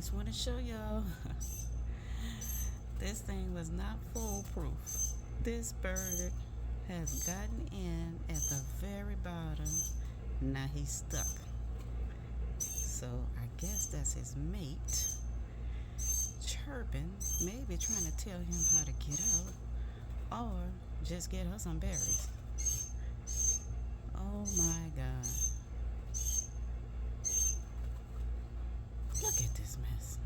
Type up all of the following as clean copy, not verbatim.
just want to show y'all this thing was not foolproof. This bird has gotten in at the very bottom. Now he's stuck. So I guess that's his mate chirping, maybe trying to tell him how to get out or just get her some berries. Oh my God. Look at this mess.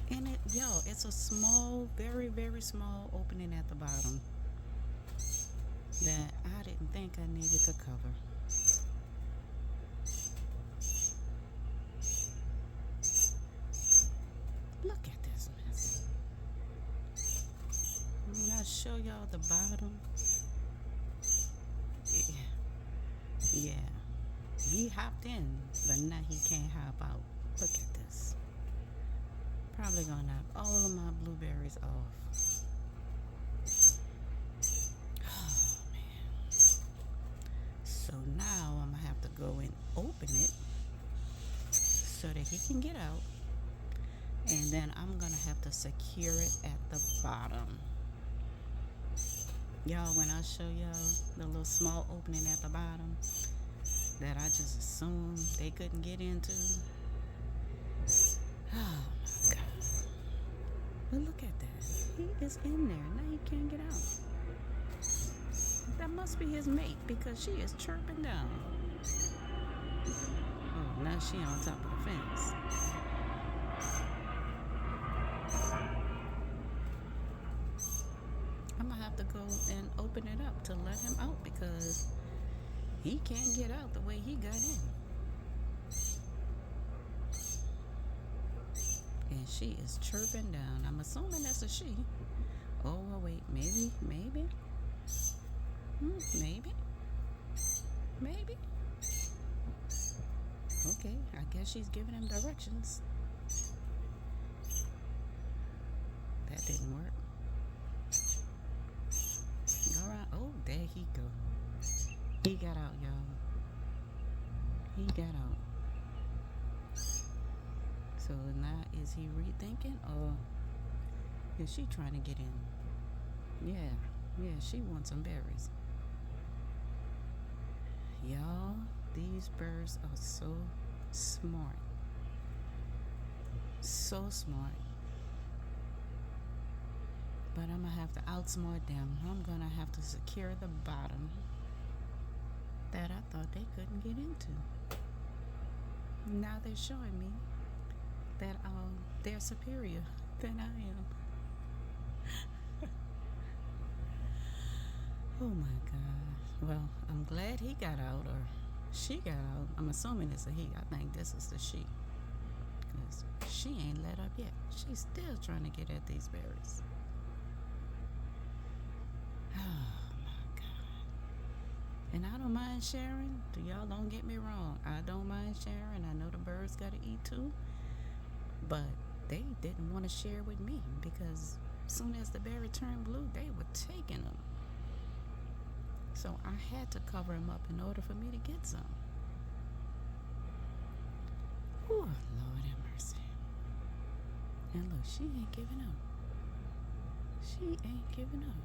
And it's a small, very, very small opening at the bottom that I didn't think I needed to cover. Look at this mess. I'm gonna show y'all the bottom. Yeah. He hopped in, but now he can't hop out. Look at this. Probably gonna knock all of my blueberries off. Oh man. So now I'm gonna have to go and open it so that he can get out. And then I'm gonna have to secure it at the bottom. Y'all, when I show y'all the little small opening at the bottom that I just assumed they couldn't get into. Oh my God. But look at that. He is in there. Now he can't get out. That must be his mate because she is chirping down. Oh, now she on top of the fence. I'm gonna have to go and open it up to let him out because he can't get out the way he got in. And she is chirping down. I'm assuming that's a she. Oh, well, wait, maybe. Maybe. Okay, I guess she's giving him directions. That didn't work. All right. Oh, there he go. He got out, y'all. He got out. So now is he rethinking or is she trying to get in? Yeah, she wants some berries. Y'all, these birds are so smart. So smart. But I'm gonna have to outsmart them. I'm gonna have to secure the bottom that I thought they couldn't get into. Now they're showing me that they're superior than I am. Oh my God. Well, I'm glad he got out or she got out. I'm assuming it's a he. I think this is the she. Because she ain't let up yet. She's still trying to get at these berries. Oh my God. And I don't mind sharing. Y'all don't get me wrong. I don't mind sharing. I know the birds got to eat too. But they didn't want to share with me because as soon as the berry turned blue, they were taking them. So I had to cover them up in order for me to get some. Oh, Lord have mercy. And look, she ain't giving up. She ain't giving up.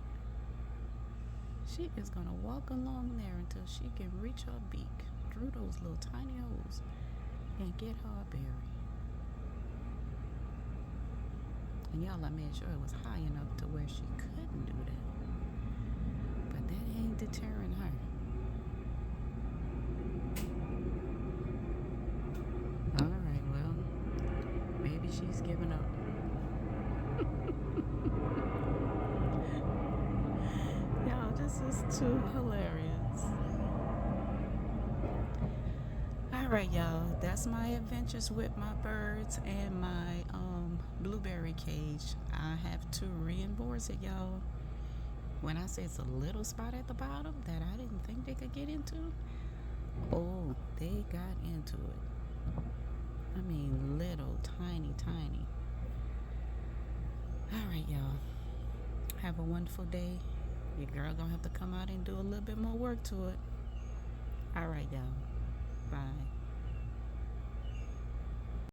She is going to walk along there until she can reach her beak through those little tiny holes and get her a berry. And y'all, I made sure it was high enough to where she couldn't do that. But that ain't deterring her. Alright, well, maybe she's giving up. Y'all, this is too hilarious. Alright, y'all, that's my adventures with my birds and my blueberry cage. I have to reinforce it, y'all. When I say it's a little spot at the bottom that I didn't think they could get into, oh, they got into it. I mean, little, tiny. Alright, y'all. Have a wonderful day. Your girl gonna have to come out and do a little bit more work to it. Alright, y'all. Bye.